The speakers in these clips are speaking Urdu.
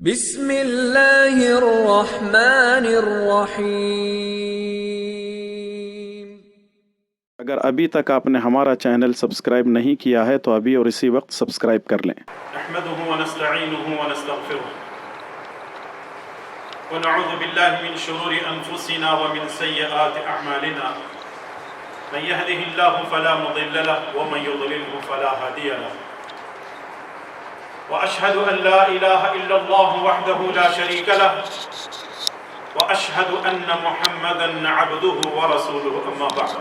بسم اللہ الرحمن الرحیم۔ اگر ابھی تک آپ نے ہمارا چینل سبسکرائب نہیں کیا ہے تو ابھی اور اسی وقت سبسکرائب کر لیں۔ نحمده ونستعینه ونستغفره ونعوذ باللہ من شرور انفسنا ومن سیئات اعمالنا من يهده الله فلا مضل له ومن يضلله فلا هادي له واشهد ان لا اله الا الله وحده لا شريك له واشهد ان محمدا عبده ورسوله اما بعد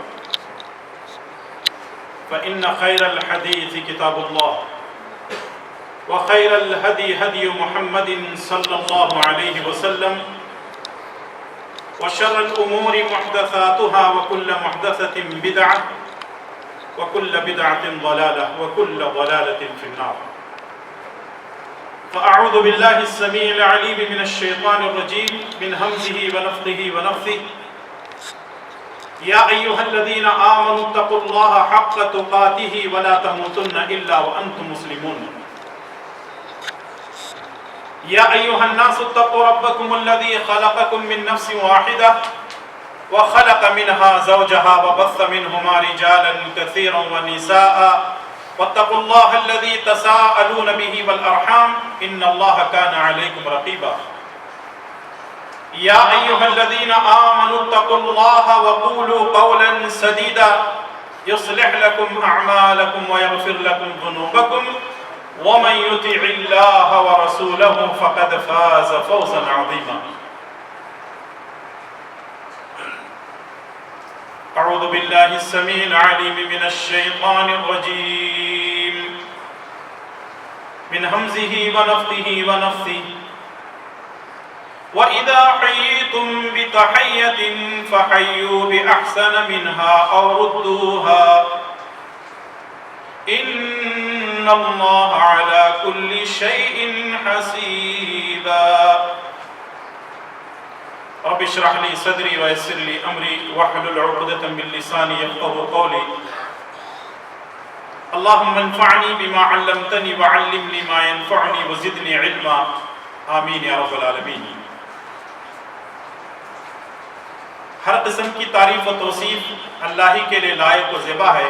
فان خير الحديث كتاب الله وخير الهدي هدي محمد صلى الله عليه وسلم وشر الأمور محدثاتها وكل محدثة بدعة وكل بدعة ضلالة وكل ضلالة في النار فأعوذ بالله السميع العليم من الشيطان الرجيم من همزه ونفخه ونفثه يا أيها الذين آمنوا اتقوا الله حق تقاته ولا تموتن إلا وأنتم مسلمون يا أيها الناس اتقوا ربكم الذي خلقكم من نفس واحدة وخلق منها زوجها وبث منهما رجالا كثيرا ونساء واتقوا الله الذي تساءلون به والأرحام إن الله كان عليكم رقيبا يا أيها الذين آمنوا اتقوا الله وقولوا قولا سديدا يصلح لكم أعمالكم ويغفر لكم ذنوبكم ومن يطع الله ورسوله فقد فاز فوزا عظيما أعوذ بالله السميع العليم من الشيطان الرجيم من همزه ونفخه ونفثه وإذا حييتم بتحية فحيوا بأحسن منها أو ردوها إن الله على كل شيء حسيبا رب اشرح لي صدري ويسر لي أمري واحلل عقدة من لساني يفقهوا قولي اللهم انفعني بما علمتني وعلمني ما ينفعني وزدني علما آمين يا رب العالمين۔ ہر قسم کی تعریف و توصیف اللہ ہی کے لیے لائق و زیبا ہے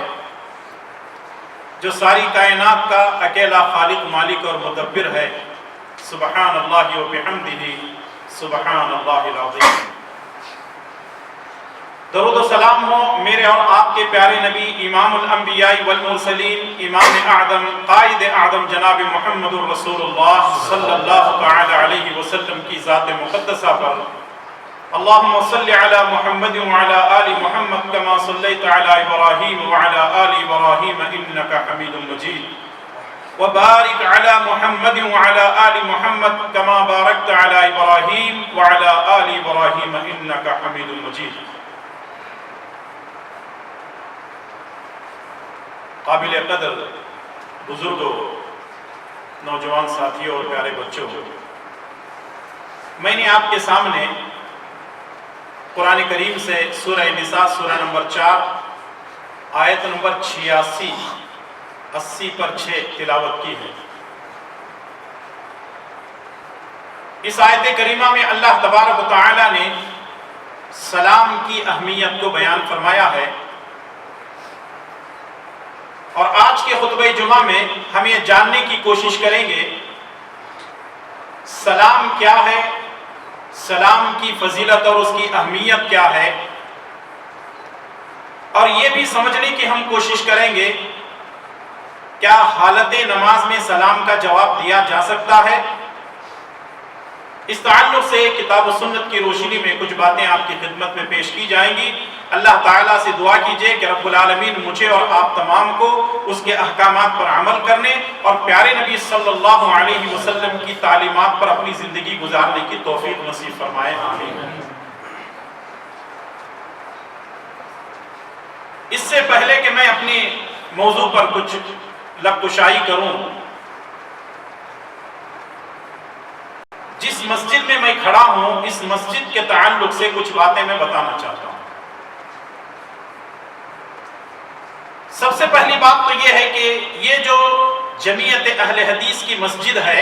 جو ساری کائنات کا اکیلا خالق مالک اور مدبر ہے۔ سبحان اللہ و بحمدہ سبحان اللہ العظیم۔ درود و سلام ہو میرے اور آپ کے پیارے نبی امام الانبیاء والمرسلین امام اعظم قائد اعظم جناب محمد رسول اللہ صلی اللہ تعالی علیہ وسلم کی ذات مقدسہ پر اللهم صل على محمد وعلى آل محمد كما صليت على إبراهيم وعلى آل إبراهيم إنك حميد مجيد وبارك على محمد وعلى آل محمد كما باركت على إبراهيم وعلى آل إبراهيم إنك حميد مجيد۔ قابل قدر بزرگوں، نوجوان ساتھیوں اور پیارے بچوں، میں نے آپ کے سامنے قرآن کریم سے سورہ نساء سورہ نمبر 4 آیت نمبر 86 80 پر 6 تلاوت کی ہے۔ اس آیت کریمہ میں اللہ تبارک و تعالی نے سلام کی اہمیت کو بیان فرمایا ہے، اور آج کے خطبہ جمعہ میں ہم یہ جاننے کی کوشش کریں گے سلام کیا ہے، سلام کی فضیلت اور اس کی اہمیت کیا ہے، اور یہ بھی سمجھنے کی ہم کوشش کریں گے کیا حالت نماز میں سلام کا جواب دیا جا سکتا ہے۔ اس تعلق سے کتاب و سنت کی روشنی میں کچھ باتیں آپ کی خدمت میں پیش کی جائیں گی۔ اللہ تعالیٰ سے دعا کیجئے کہ رب العالمین مجھے اور آپ تمام کو اس کے احکامات پر عمل کرنے اور پیارے نبی صلی اللہ علیہ وسلم کی تعلیمات پر اپنی زندگی گزارنے کی توفیق نصیب فرمائے، آمین۔ اس سے پہلے کہ میں اپنے موضوع پر کچھ لب کشائی کروں، جس مسجد میں میں کھڑا ہوں اس مسجد کے تعلق سے کچھ باتیں میں بتانا چاہتا ہوں۔ سب سے پہلی بات تو یہ ہے کہ یہ جو جمعیت اہل حدیث کی مسجد ہے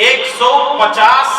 150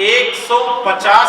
150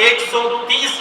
130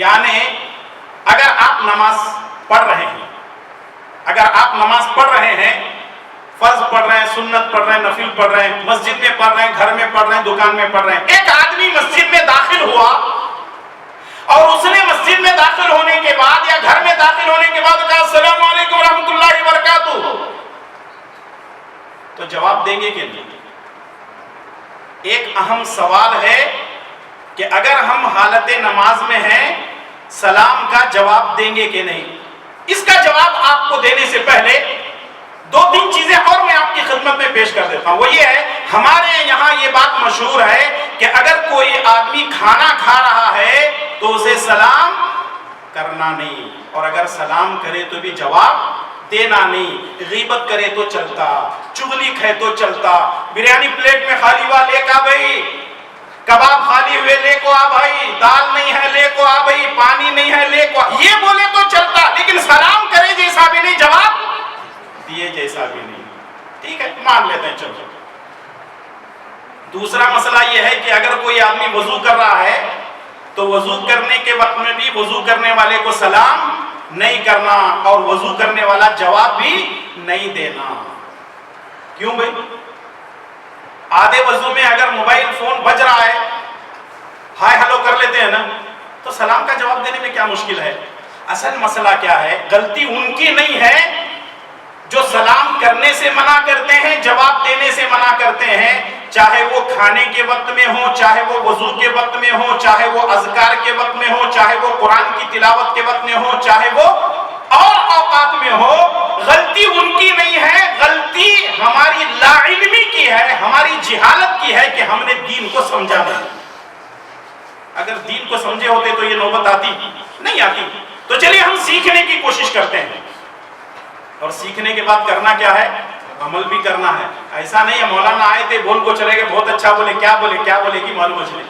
یعنی اگر آپ نماز پڑھ رہے ہیں، فرض پڑھ رہے ہیں، سنت پڑھ رہے ہیں، نفل پڑھ رہے ہیں، مسجد میں پڑھ رہے ہیں، گھر میں پڑھ رہے ہیں، دکان میں پڑھ رہے ہیں، ایک آدمی مسجد میں داخل ہوا اور اس نے مسجد میں داخل ہونے کے بعد یا گھر میں داخل ہونے کے بعد کہا السلام علیکم ورحمۃ اللہ وبرکاتہ، تو جواب دیں گے کہ نہیں؟ ایک اہم سوال ہے کہ اگر ہم حالت نماز میں ہیں سلام کا جواب دیں گے کہ نہیں؟ اس کا جواب آپ کو دینے سے پہلے دو تین چیزیں اور میں آپ کی خدمت میں پیش کر دیتا ہوں. وہ یہ ہے، ہمارے یہاں یہ بات مشہور ہے کہ اگر کوئی آدمی کھانا کھا رہا ہے تو اسے سلام کرنا نہیں، اور اگر سلام کرے تو بھی جواب دینا نہیں. غیبت کرے تو چلتا، چغلی کھائے تو چلتا، بریانی پلیٹ میں خالی ہوا لے کا بھائی، کباب خالی ہوئے لے کو آ بھائی، دال نہیں ہے لے کو آ بھائی، پانی نہیں ہے لے کو آ، یہ بولے تو چلتا، لیکن سلام کرے جیسا بھی نہیں، جواب دیے جیسا بھی نہیں. ٹھیک ہے، مان لیتے ہیں چلو. دوسرا مسئلہ یہ ہے کہ اگر کوئی آدمی وضو کر رہا ہے تو وضو کرنے کے وقت میں بھی وضو کرنے والے کو سلام نہیں کرنا اور وضو کرنے والا جواب بھی نہیں دینا. کیوں بھائی؟ آدھے وضو میں اگر موبائل فون بج رہا ہے، ہائے ہلو کر لیتے ہیں نا، تو سلام کا جواب دینے میں کیا مشکل ہے؟ اصل مسئلہ کیا ہے؟ غلطی ان کی نہیں ہے جو سلام کرنے سے منع کرتے ہیں، جواب دینے سے منع کرتے ہیں، چاہے وہ کھانے کے وقت میں ہو، چاہے وہ وضو کے وقت میں ہو، چاہے وہ اذکار کے وقت میں ہو، چاہے وہ قرآن کی تلاوت کے وقت میں ہو، چاہے وہ اور اوقات میں ہو. غلطی ان کی نہیں ہے، غلطی ہماری لا علمی کی ہے، ہماری جہالت کی ہے کہ ہم نے دین کو سمجھا نہیں. اگر دین کو سمجھے ہوتے تو یہ نوبت آتی نہیں آتی. تو چلیے ہم سیکھنے کی کوشش کرتے ہیں، اور سیکھنے کے بعد کرنا کیا ہے؟ عمل بھی کرنا ہے. ایسا نہیں ہے مولانا آئے تھے بول کو چلے گئے، بہت اچھا بولے، کیا بولے کہ معلوم چلے،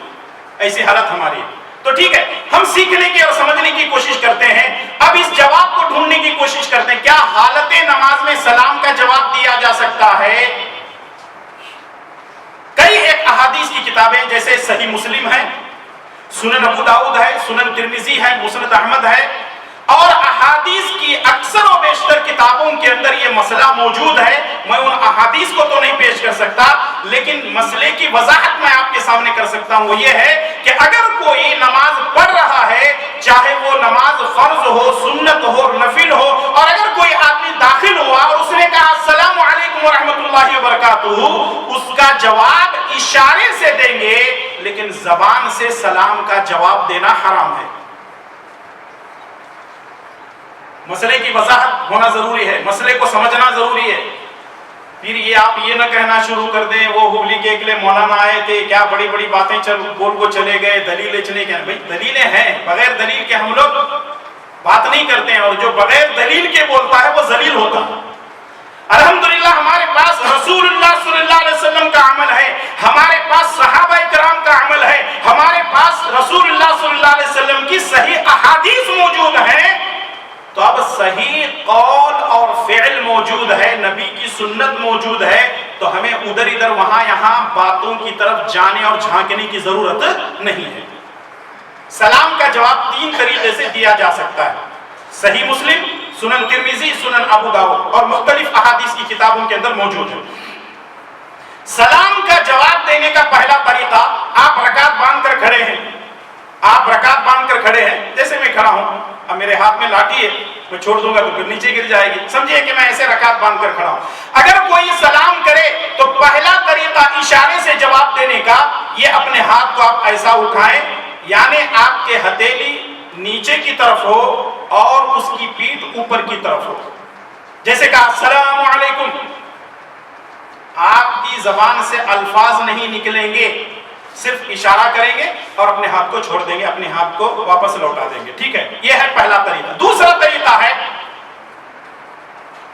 ایسی حالت ہماری ہے. تو ٹھیک ہے، ہم سیکھنے کی اور سمجھنے کی کوشش کرتے ہیں. اب اس جواب کو ڈھونڈنے کی کوشش کرتے ہیں، کیا حالت نماز میں سلام کا جواب دیا جا سکتا ہے؟ کئی ایک احادیث کی کتابیں جیسے صحیح مسلم ہے، سنن ابو داؤد ہے، سنن ترمذی ہے، مسند احمد ہے، اور احادیث کی اکثر و بیشتر کتابوں کے اندر یہ مسئلہ موجود ہے. میں ان احادیث کو تو نہیں پیش کر سکتا، لیکن مسئلے کی وضاحت میں آپ کے سامنے کر سکتا ہوں. وہ یہ ہے کہ اگر کوئی نماز پڑھ رہا ہے، چاہے وہ نماز فرض ہو، سنت ہو، نفل ہو، اور اگر کوئی آدمی داخل ہوا اور اس نے کہا السلام علیکم ورحمۃ اللہ وبرکاتہ، اس کا جواب اشارے سے دیں گے، لیکن زبان سے سلام کا جواب دینا حرام ہے. مسئلے کی وضاحت ہونا ضروری ہے، مسئلے کو سمجھنا ضروری ہے. پھر یہ آپ یہ نہ کہنا شروع کر دیں وہ ہبلی کے لیے مولانا آئے تھے، کیا بڑی بڑی باتیں بول کو چلے گئے، دلیلیں چلے گئے. بھائی دلیلیں ہیں، بغیر دلیل کے ہم لوگ بات نہیں کرتے ہیں، اور جو بغیر دلیل کے بولتا ہے وہ ذلیل ہوتا ہے. الحمدللہ ہمارے پاس رسول اللہ صلی اللہ علیہ وسلم کا عمل ہے، ہمارے پاس صحابہ کرام کا عمل ہے، ہمارے پاس رسول اللہ صلی اللہ علیہ وسلم کی صحیح احادیث موجود ہیں. تو اب صحیح قول اور فعل موجود ہے، نبی کی سنت موجود ہے، تو ہمیں ادھر ادھر وہاں یہاں باتوں کی طرف جانے اور جھانکنے کی ضرورت نہیں ہے. سلام کا جواب تین طریقے سے دیا جا سکتا ہے. صحیح مسلم، سنن ترمذی، سنن ابو داؤد اور مختلف احادیث کی کتابوں کے اندر موجود ہے. سلام کا جواب دینے کا پہلا طریقہ، آپ رکعت باندھ کر کھڑے ہیں، جیسے میں کھڑا ہوں، اب میرے ہاتھ میں لاٹھی ہے، میں چھوڑ دوں گا تو پھر نیچے گر جائے گی، سمجھیے کہ میں ایسے رکعت باندھ کر کھڑا ہوں. اگر کوئی سلام کرے تو پہلا طریقہ اشارے سے جواب دینے کا، یہ اپنے ہاتھ کو آپ ایسا اٹھائیں، یعنی آپ کے ہتھیلی نیچے کی طرف ہو اور اس کی پیٹھ اوپر کی طرف ہو. جیسے کہا السلام علیکم، آپ کی زبان سے الفاظ نہیں نکلیں گے، صرف اشارہ کریں گے اور اپنے ہاتھ کو چھوڑ دیں گے، اپنے ہاتھ کو واپس لوٹا دیں گے. ٹھیک ہے، یہ ہے پہلا طریقہ. دوسرا طریقہ ہے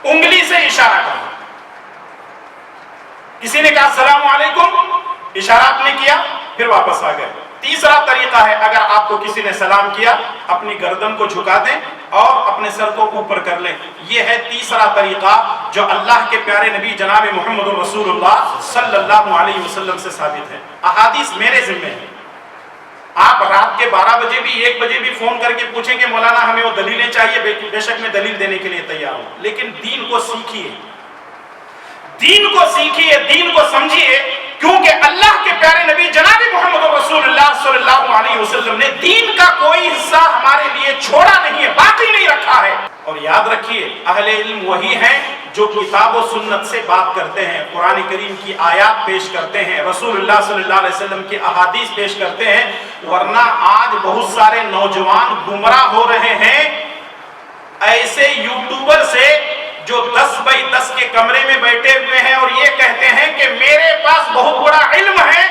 انگلی سے اشارہ کرنا. کسی نے کہا السلام علیکم، اشارہ آپ نے کیا، پھر واپس آ گئے. تیسرا طریقہ ہے اگر آپ کو کسی نے سلام کیا، اپنی گردن کو جھکا دیں اور اپنے سر کو اوپر کر لیں. یہ ہے تیسرا طریقہ جو اللہ کے پیارے نبی جناب محمد رسول اللہ صلی اللہ علیہ وسلم سے ثابت ہے. احادیث میرے ذمہ ہے، آپ رات کے 12 بجے بھی 1 بجے بھی فون کر کے پوچھیں کہ مولانا ہمیں وہ دلیلیں چاہیے، بے شک میں دلیل دینے کے لیے تیار ہوں، لیکن دین کو سیکھیے، دین کو سیکھیے، دین کو سمجھیے، کیونکہ اللہ کے پیارے نبی جناب محمد رسول اللہ صلی اللہ علیہ وسلم نے دین کا کوئی حصہ ہمارے لیے چھوڑا نہیں ہے، باقی نہیں رکھا ہے۔ اور یاد رکھیے اہل علم وہی ہیں جو کتاب و سنت سے بات کرتے ہیں، قرآن کریم کی آیات پیش کرتے ہیں، رسول اللہ صلی اللہ علیہ وسلم کی احادیث پیش کرتے ہیں، ورنہ آج بہت سارے نوجوان گمراہ ہو رہے ہیں ایسے یوٹیوبر سے جو 10x10 کے کمرے میں بیٹھے ہوئے ہیں اور یہ کہتے ہیں کہ میرے پاس بہت بڑا علم ہے،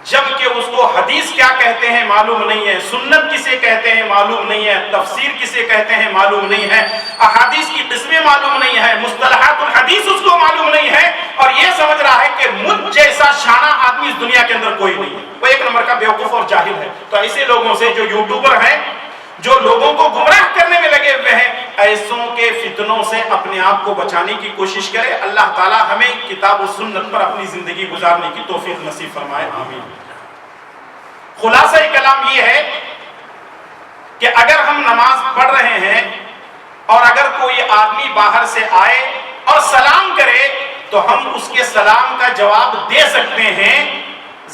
جبکہ اس کو حدیث کیا کہتے ہیں معلوم نہیں ہے، سنت کسے کہتے ہیں معلوم نہیں ہے، تفسیر کسے کہتے ہیں معلوم نہیں ہے، احادیث کی قسمیں معلوم نہیں ہے، مصطلحات الحدیث اس کو معلوم نہیں ہے، اور یہ سمجھ رہا ہے کہ مجھ جیسا شانہ آدمی اس دنیا کے اندر کوئی نہیں ہے، وہ ایک نمبر کا بیوقوف اور جاہل ہے۔ تو ایسے لوگوں سے جو یوٹیوبر ہیں، جو لوگوں کو گمراہ کرنے میں لگے ہوئے ہیں، ایسوں کے فتنوں سے اپنے آپ کو بچانے کی کوشش کرے۔ اللہ تعالی ہمیں کتاب و سنت پر اپنی زندگی گزارنے کی توفیق نصیب فرمائے، آمین۔ خلاصہ کلام یہ ہے کہ اگر ہم نماز پڑھ رہے ہیں اور اگر کوئی آدمی باہر سے آئے اور سلام کرے تو ہم اس کے سلام کا جواب دے سکتے ہیں،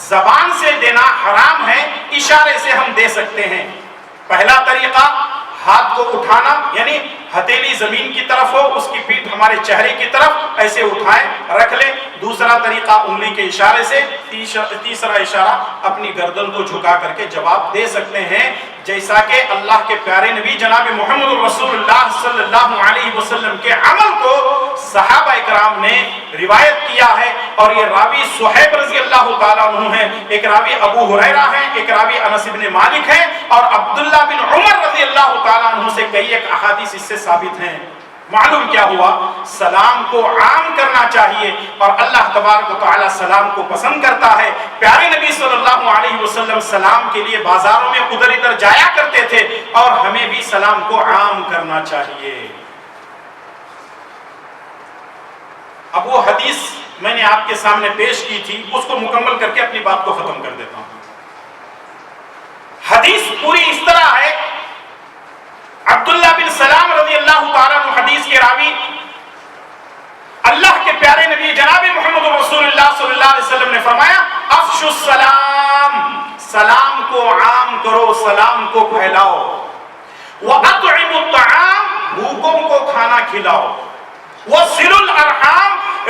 زبان سے دینا حرام ہے، اشارے سے ہم دے سکتے ہیں۔ پہلا طریقہ ہاتھ کو اٹھانا، یعنی ہتھیلی زمین کی طرف ہو، اس کی پیٹھ ہمارے چہرے کی طرف ایسے اٹھائیں رکھ لیں۔ دوسرا طریقہ انگلی کے اشارے سے، تیسرا اشارہ اپنی گردن کو جھکا کر کے جواب دے سکتے ہیں، جیسا کہ اللہ کے پیارے نبی جناب محمد رسول اللہ صلی اللہ علیہ وسلم کے عمل کو صحابہ اکرام نے روایت کیا ہے، اور یہ راوی صہیب رضی اللہ تعالیٰ عنہ ہے، ایک راوی ابو ہریرہ ہے، ایک راوی انس بن مالک ہے، اور عبداللہ بن عمر رضی اللہ تعالیٰ عنہ سے کئی ایک احادیث اس سے ثابت ہیں۔ معلوم کیا ہوا؟ سلام کو عام کرنا چاہیے، اور اللہ تبارک و تعالی سلام کو پسند کرتا ہے۔ پیارے نبی صلی اللہ علیہ وسلم سلام کے لیے بازاروں میں ادھر ادھر جایا کرتے تھے، اور ہمیں بھی سلام کو عام کرنا چاہیے۔ اب وہ حدیث میں نے آپ کے سامنے پیش کی تھی، اس کو مکمل کر کے اپنی بات کو ختم کر دیتا ہوں۔ حدیث پوری اس طرح ہے، عبداللہ بن سلام رضی اللہ تعالیٰ عنہ حدیث کے راوی، اللہ کے پیارے نبی جناب محمد رسول اللہ صلی اللہ علیہ وسلم نے فرمایا، افشوا السلام، سلام کو عام کرو، سلام کو پھیلاؤ، وَأَطْعِمُوا الطَّعَامَ، بھوکوں کو کھانا کھلاؤ، وَصِلُوا الْأَرْحَامَ،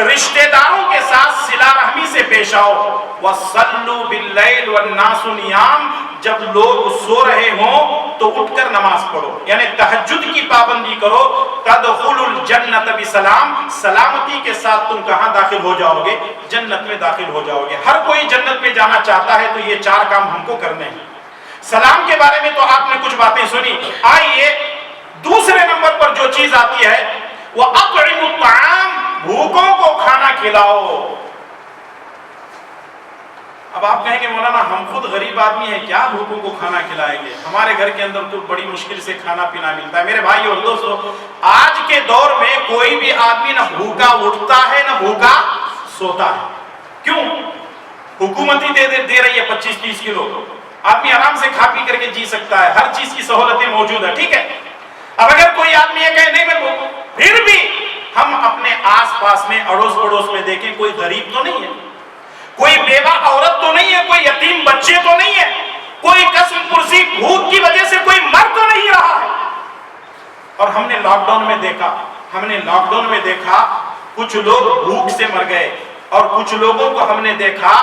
رشتہ داروں کے ساتھ صلہ رحمی سے پیش آؤ، وَصَلُّوا بِاللَّيْلِ وَالنَّاسُ نِيَامٌ، جب لوگ سو رہے ہوں تو اٹھ کر نماز پڑھو، یعنی تہجد کی پابندی کرو، تدخلوا الجنت بسلام، سلامتی کے ساتھ تم کہاں داخل ہو جاؤ گے؟ جنت میں داخل ہو جاؤ گے۔ ہر کوئی جنت میں جانا چاہتا ہے، تو یہ 4 کام ہم کو کرنے ہیں۔ سلام کے بارے میں تو آپ نے کچھ باتیں سنی، آئیے دوسرے نمبر پر جو چیز آتی ہے وہ اطعموا الطعام، بھوکوں کو کھانا کھلاؤ۔ اب آپ کہیں گے مولانا ہم خود غریب آدمی ہیں، کیا بھوکوں کو کھانا کھلائیں گے؟ ہمارے گھر کے اندر تو بڑی مشکل سے کھانا پینا ملتا ہے۔ میرے بھائی اور دوستو، آج کے دور میں کوئی بھی آدمی نہ بھوکا اٹھتا ہے نہ بھوکا سوتا ہے۔ کیوں؟ حکومت ہی دے رہی ہے 25-30 کلو، آدمی آرام سے کھا پی کر کے جی سکتا ہے، ہر چیز کی سہولتیں موجود ہے، ٹھیک ہے۔ اب اگر کوئی آدمی یہ کہے نہیں میں بھوکا، پھر بھی ہم اپنے آس پاس میں اڑوس پڑوس میں دیکھیں، کوئی غریب تو نہیں ہے، کوئی بیوہ عورت تو نہیں ہے، کوئی یتیم بچے تو نہیں ہے، کوئی قسم پرسی بھوک کی وجہ سے کوئی مر تو نہیں رہا ہے۔ اور ہم نے لاک ڈاؤن میں دیکھا کچھ لوگ بھوک سے مر گئے، اور کچھ لوگوں کو ہم نے دیکھا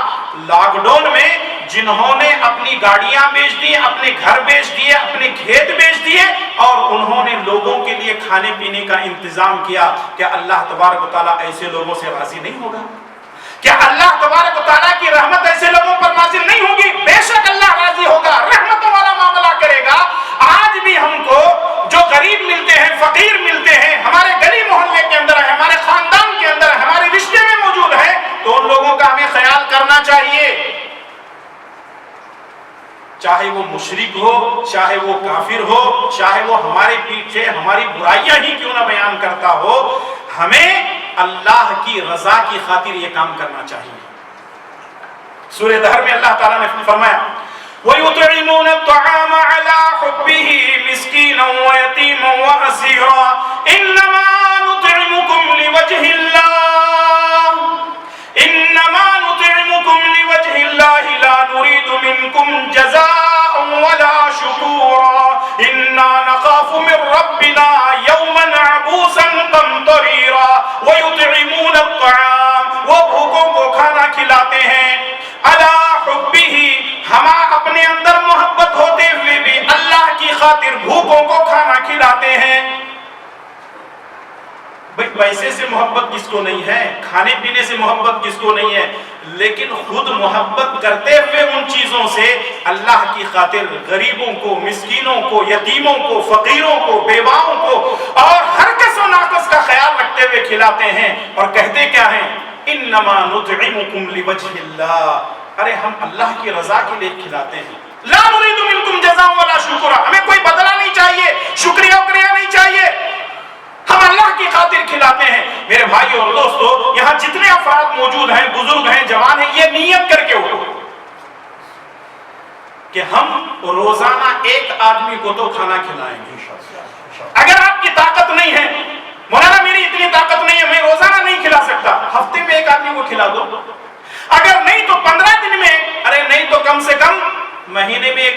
لاک ڈاؤن میں جنہوں نے اپنی گاڑیاں بیچ دی، اپنے گھر بیچ دیے، اپنے کھیت بیچ دیے، اور انہوں نے لوگوں کے لیے کھانے پینے کا انتظام کیا۔ کیا اللہ تبارک و تعالیٰ ایسے لوگوں سے راضی نہیں ہوگا؟ کیا اللہ تبارک و تعالیٰ کی رحمت ایسے لوگوں پر نازل نہیں ہوگی؟ بے شک اللہ راضی ہوگا، رحمتوں والا معاملہ کرے گا۔ آج بھی ہم کو جو غریب ملتے ہیں، فقیر ملتے ہیں، ہمارے گلی محلے کے اندر ہے، ہمارے خاندان کے اندر ہے، ہمارے رشتے میں موجود ہے، تو ان لوگوں کا ہمیں خیال کرنا چاہیے، چاہے وہ مشرک ہو، چاہے وہ کافر ہو، چاہے وہ ہمارے پیچھے ہماری برائیاں ہی کیوں نہ بیان کرتا ہو، ہمیں اللہ کی رضا کی خاطر یہ کام کرنا چاہیے۔ سورہ دہر میں اللہ تعالیٰ نے فرمایا وَيُطْعِمُونَ الطَّعَامَ عَلَى حُبِّهِ مِسْكِينًا وَيَتِيمًا وَأَسِيرًا إِنَّمَا نُطْعِمُكُمْ لِوَجْهِ اللَّهِ لَا نُرِيدُ مِنكُمْ جَزَاءً وَلَا شُكُورًا إِنَّا نَخَافُ مِن رَّبِّنَا يَوْمًا عَبُوسًا قَمْطَرِيرًا وَيُطْعِمُونَ الطَّعَامَ، وہ بھوکوں کو کھانا کھلاتے ہیں، عَلَى حُبِّهِ، ہم اپنے اندر محبت ہوتے ہوئے بھی اللہ کی خاطر بھوکوں کو کھانا کھلاتے ہیں۔ بھئی پیسے سے محبت کس کو نہیں ہے، کھانے پینے سے محبت کس کو نہیں ہے، لیکن خود محبت کرتے ہوئے ان چیزوں سے اللہ کی خاطر غریبوں کو، مسکینوں کو، یتیموں کو، فقیروں کو، بیواؤں کو اور ہر کس و ناقص کا خیال رکھتے ہوئے کھلاتے ہیں، اور کہتے کیا ہیں؟ انما نطعمکم لوجہ اللہ، ارے ہم اللہ کی رضا کے لیے کھلاتے ہیں، لا نريد منکم جزاء ولا شکورا، ہمیں کوئی بدلہ نہیں چاہیے، شکریہ وکریہ نہیں چاہیے، ہم اللہ کی خاطر کھلاتے ہیں۔ میرے بھائی اور دوستو، یہاں جتنے افراد موجود ہیں، بزرگ ہیں، جوان ہیں، یہ نیت کر کے اٹھو کہ ہم روزانہ ایک آدمی کو تو کھانا کھلائیں گے۔ اگر آپ کی طاقت نہیں ہے، مولانا میری اتنی طاقت نہیں ہے، میں روزانہ نہیں کھلا سکتا، ہفتے میں ایک آدمی کو کھلا دو، اگر نہیں تو 15 دن میں، ارے نہیں تو کم سے کم مہینے میں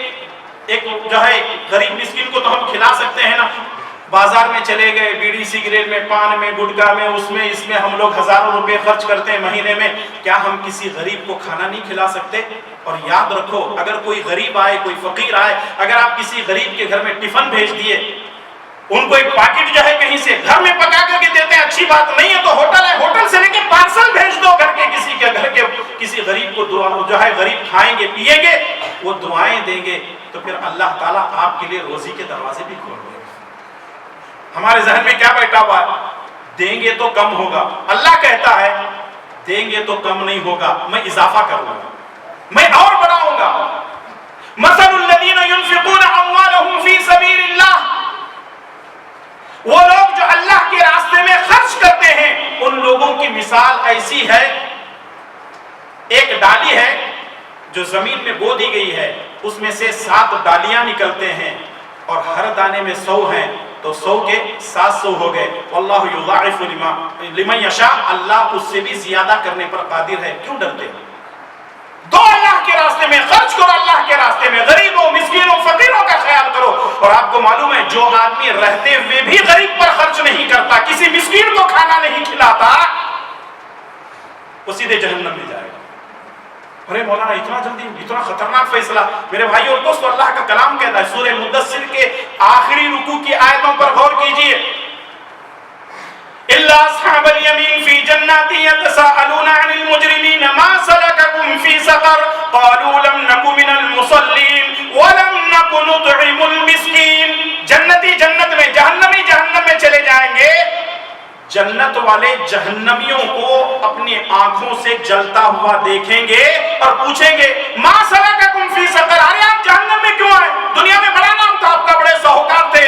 ایک جو ہے غریب مسکین کو تو ہم کھلا سکتے ہیں نا۔ بازار میں چلے گئے، بیڑی سگریٹ میں، پان میں، گٹکا میں، اس میں ہم لوگ ہزاروں روپے خرچ کرتے ہیں مہینے میں، کیا ہم کسی غریب کو کھانا نہیں کھلا سکتے؟ اور یاد رکھو، اگر کوئی غریب آئے، کوئی فقیر آئے، اگر آپ کسی غریب کے گھر میں ٹفن بھیج دیے، ان کو ایک پاکٹ جو ہے کہیں سے گھر میں پکا کر کے دیتے ہیں، اچھی بات نہیں ہے تو ہوٹل ہے، ہوٹل سے لے کے پارسل بھیج دو گھر کے کسی کے گھر کے کسی غریب کو، جو ہے غریب کھائیں گے، پیئیں گے، وہ دعائیں دیں گے، تو پھر اللہ تعالیٰ آپ کے لیے روزی کے دروازے بھی کھول دیں گے۔ ہمارے ذہن میں کیا بیٹھا ہوا ہے؟ دیں گے تو کم ہوگا، اللہ کہتا ہے دیں گے تو کم نہیں ہوگا، میں اضافہ کروں گا، میں اور بڑھاؤں گا۔ مثل الذین ينفقون اموالهم فی سبیل اللہ، وہ لوگ جو اللہ کے راستے میں خرچ کرتے ہیں، ان لوگوں کی مثال ایسی ہے، ایک ڈالی ہے جو زمین میں بو دی گئی ہے، اس میں سے 7 ڈالیاں نکلتے ہیں اور ہر دانے میں 100 ہیں، تو 100 کے 700 ہو گئے۔ واللہ یضاعف لمن یشاء، اللہ اس سے بھی زیادہ کرنے پر قادر ہے، کیوں ڈرتے ہیں؟ دو اللہ کے راستے میں، خرچ کرو اللہ کے راستے میں، غریبوں، مسکینوں، فقیروں کا خیال کرو۔ اور آپ کو معلوم ہے جو آدمی رہتے ہوئے بھی غریب پر خرچ نہیں کرتا، کسی مسکین کو کھانا نہیں کھلاتا، وہ سیدھے جہنم میں جائے گا۔ ارے مولانا اتنا جلدی، اتنا خطرناک فیصلہ؟ میرے بھائی اور دوستو، اللہ کا کلام کہتا ہے، سورہ مدثر کے آخری رکوع کی آیتوں پر غور کیجئے، إِلَّا أَصْحَابَ الْيَمِينِ فِي جَنَّاتٍ يَتَسَاءَلُونَ عَنِ الْمُجْرِمِينَ مَا سَلَكَكُمْ فِي سَقَرَ قَالُوا لَمْ نَكُ مِنَ الْمُصَلِّينَ وَلَمْ نَكُ نُطْعِمُ الْمِسْكِينَ۔ جنتی جنت میں، جہنمی جہنم میں چلے جائیں گے، جنت والے جہنمیوں کو اپنی آنکھوں سے جلتا ہوا دیکھیں گے اور پوچھیں گے ما سلککم فی سقر، ارے آپ جہنم میں کیوں آئے؟ دنیا میں بڑا نام تھا آپ کا، بڑے ساہوکار تھے،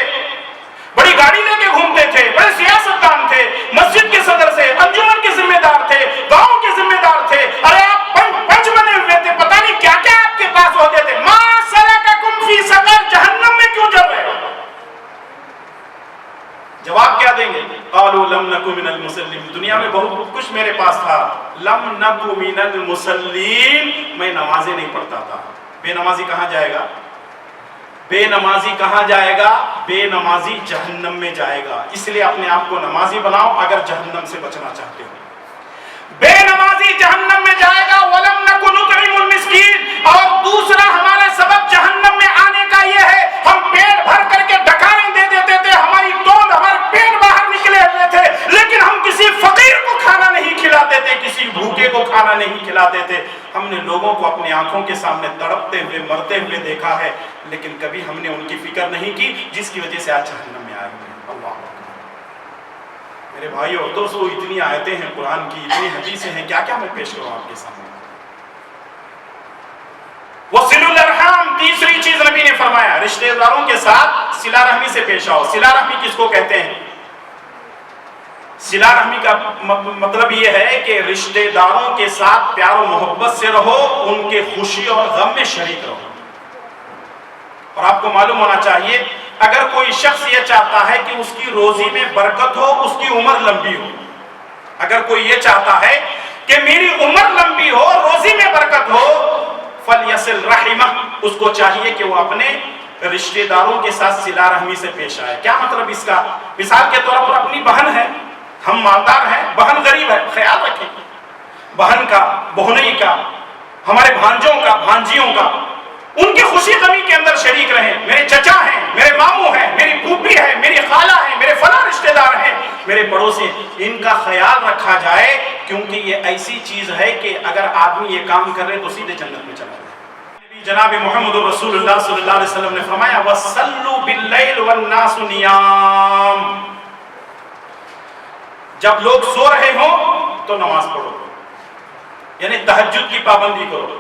بڑی گاڑی لے کے گھومتے تھے، بڑے سیاستدان تھے، مسجد کے صدر سے، انجمن کے ذمہ دار تھے، گاؤں کے ذمہ دار تھے، ارے آپ پنچ بنے ہوئے تھے، پتہ نہیں کیا کیا آپ کے پاس ہوتے تھے، ما سلککم فی سقر، جہنم میں کیوں جل رہے ہو؟ جواب کیا دیں گے؟ قالوا لم نک من المصلین، دنیا میں بہت کچھ میرے پاس تھا، لم نک من المصلین، میں نمازیں نہیں پڑھتا تھا۔ بے نمازی کہاں جائے گا؟ بے نمازی کہاں جائے گا؟ بے نمازی جہنم میں جائے گا۔ اس لیے اپنے آپ کو نمازی بناؤ اگر جہنم سے بچنا چاہتے ہو۔ بے نمازی جہنم میں جائے گا، وَلَمْ نَكُ نُطْعِمُ الْمِسْكِينَ۔ اور دوسرا ہمارا سبب جہنم میں آنے کا یہ ہے، ہم پیٹ بھر کر کے ڈکاریں دے دیتے تھے، ہماری توند، ہمارے پیٹ باہر نکلے ہوئے تھے، لیکن ہم کسی فقیر کو کھانا نہیں کھلاتے تھے، کسی بھوکے کو کھانا نہیں کھلاتے تھے۔ ہم نے لوگوں کو اپنی آنکھوں کے سامنے تڑپتے ہوئے، مرتے ہوئے دیکھا ہے، لیکن کبھی ہم نے ان کی فکر نہیں کی، جس کی وجہ سے آج جہنم میں آئے ہوئے ہیں۔ اللہ میرے بھائی اور دوستو، اتنی آیتیں ہیں قرآن کی، اتنی حدیثیں ہیں، کیا کیا میں پیش کروں آپ کے سامنے۔ وصل الارحام، تیسری چیز نبی نے فرمایا، رشتہ داروں کے ساتھ صلہ رحمی سے پیش آؤ۔ صلہ رحمی کس کو کہتے ہیں؟ صلہ رحمی کا مطلب یہ ہے کہ رشتہ داروں کے ساتھ پیار و محبت سے رہو، ان کے خوشی اور غم میں شریک رہو۔ اور آپ کو معلوم ہونا چاہیے اگر کوئی شخص یہ چاہتا ہے کہ اس کی روزی میں برکت ہو، اس کی عمر لمبی ہو، اگر کوئی یہ چاہتا ہے کہ میری عمر لمبی ہو، روزی میں برکت ہو، فَلْيَصِلْ رَحِمَهُ، اس کو چاہیے کہ وہ اپنے رشتہ داروں کے ساتھ صلہ رحمی سے پیش آئے۔ کیا مطلب اس کا؟ مثال کے طور پر اپنی بہن ہے، ہم مالدار ہیں، بہن غریب ہے، خیال رکھیں بہن کا، بہنئی کا، ہمارے بھانجوں کا، بھانجیوں کا، ان کی خوشی غمی کے اندر شریک رہیں۔ میرے چچا ہیں، میرے ماموں ہیں، میری پھوپھی ہے، میری خالہ ہے، میرے فلاں رشتہ دار ہیں، میرے پڑوسی، ان کا خیال رکھا جائے، کیونکہ یہ ایسی چیز ہے کہ اگر آدمی یہ کام کر رہے تو سیدھے جنت میں چلا جائے۔ جناب محمد رسول اللہ صلی اللہ علیہ وسلم نے فرمایا وَصَلُّوا بِاللَّيْلِ وَالنَّاسُ نِيَامٌ، جب لوگ سو رہے ہوں تو نماز پڑھو، یعنی تہجد کی پابندی کرو۔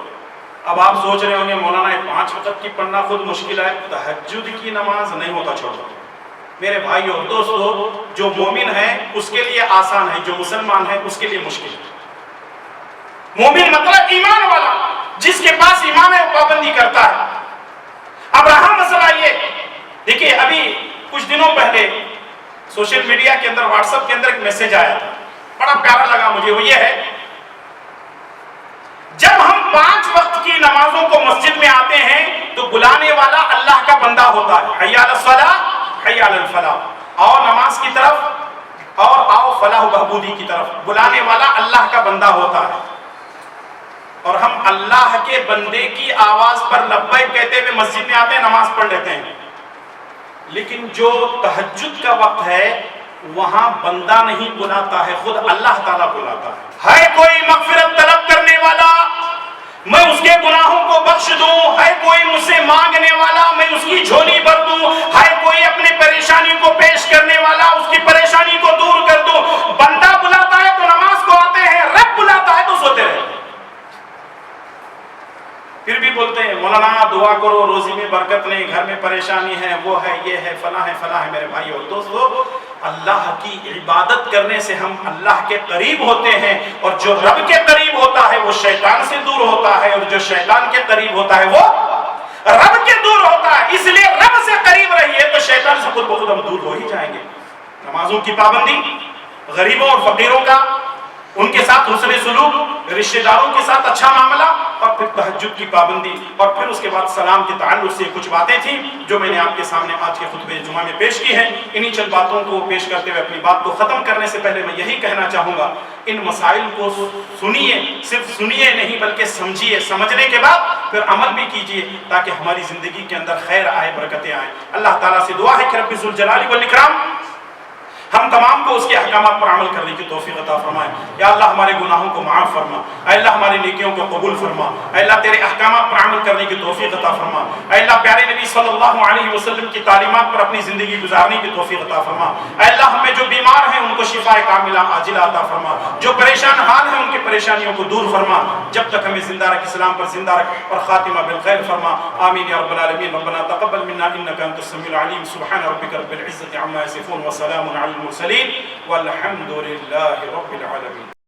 اب آپ سوچ رہے ہوں گے مولانا 5 وقت کی پڑھنا خود مشکل ہے، تہجد کی نماز نہیں ہوتا چھوڑو۔ میرے بھائی اور دوستو، جو مومن ہے اس کے لیے آسان ہے، جو مسلمان ہے اس کے لیے مشکل ہے۔ مومن مطلب ایمان والا، جس کے پاس ایمان ہے وہ پابندی کرتا ہے۔ اب رہا مسئلہ یہ، دیکھیے ابھی کچھ دنوں پہلے سوشل میڈیا کے اندر، واٹس ایپ کے اندر ایک میسج آیا تھا، بڑا پیارا لگا مجھے، وہ یہ ہے جب ہم 5 وقت کی نمازوں کو مسجد میں آتے ہیں تو بلانے والا اللہ کا بندہ ہوتا ہے، حی علی الصلاۃ حی علی الفلاح، آؤ نماز کی طرف اور آؤ فلاح و بہبودی کی طرف، بلانے والا اللہ کا بندہ ہوتا ہے۔ اور ہم اللہ کے بندے کی آواز پر لبیک کہتے ہوئے مسجد میں آتے ہیں، نماز پڑھ لیتے ہیں، لیکن جو تہجد کا وقت ہے وہاں بندہ نہیں بلاتا ہے، خود اللہ تعالیٰ بلاتا ہے کوئی مغفرت طلب کرنے والا میں اس کے گناہوں کو بخش دوں، ہے کوئی مجھ سے مانگنے والا میں اس کی جھولی بھر دوں، ہے کوئی اپنے پریشانی کو پیش کرنے والا اس کی پریشانی کو دور کر دوں۔ بندہ بلاتا ہے تو نماز کو آتے ہیں، رب بلاتا ہے تو سوتے رہتے ہیں۔ پھر بھی بولتے ہیں مولانا دعا کرو، روزی میں برکت نہیں، گھر میں پریشانی ہے، وہ ہے، یہ ہے، فلاں ہے، فلاں ہے۔ میرے بھائی اور دوستو، اللہ کی عبادت کرنے سے ہم اللہ کے قریب ہوتے ہیں، اور جو رب کے قریب ہوتا ہے وہ شیطان سے دور ہوتا ہے، اور جو شیطان کے قریب ہوتا ہے وہ رب کے دور ہوتا ہے۔ اس لیے رب سے قریب رہیے تو شیطان سے خود بخود ہم دور ہو ہی جائیں گے۔ نمازوں کی پابندی، غریبوں اور فقیروں کا ان کے ساتھ حسن سلوک، رشتہ داروں کے ساتھ اچھا معاملہ، اور پھر تہجد کی پابندی، اور پھر اس کے بعد سلام کے تعلق سے کچھ باتیں تھیں جو میں نے آپ کے سامنے آج کے خطبہ جمعہ میں پیش کی ہیں۔ انہی چند باتوں کو پیش کرتے ہوئے اپنی بات کو ختم کرنے سے پہلے میں یہی کہنا چاہوں گا، ان مسائل کو سنیے، صرف سنیے نہیں بلکہ سمجھیے، سمجھنے کے بعد پھر عمل بھی کیجیے تاکہ ہماری زندگی کے اندر خیر آئے، برکتیں آئیں۔ اللہ تعالیٰ سے دعا ہے کہ رب ذوالجلال والاکرام ہم تمام کو اس کے احکامات پر عمل کرنے کی توفیق عطا فرمائے۔ یا اللہ ہمارے گناہوں کو معاف فرما، اے اللہ ہماری نیکیوں کو قبول فرما، اے اللہ تیرے احکامات پر عمل کرنے کی توفیق عطا فرما، اے اللہ پیارے نبی صلی اللہ علیہ وسلم کی تعلیمات پر اپنی زندگی گزارنے کی توفیق عطا فرما، اے اللہ ہمیں جو بیمار ہیں ان کو شفاء کاملہ عاجلہ عطا فرما، جو پریشان حال ہیں ان کی پریشانیوں کو دور فرما، جب تک ہمیں زندہ رکھ اسلام پر زندہ رکھ، اور خاتمہ بالخیر فرما، آمین یا رب العالمین۔ ربنا تقبل منا انك انت السميع العليم، سبحان ربك رب العزة عما يصفون وسلام على المرسلين والحمد لله رب العالمين۔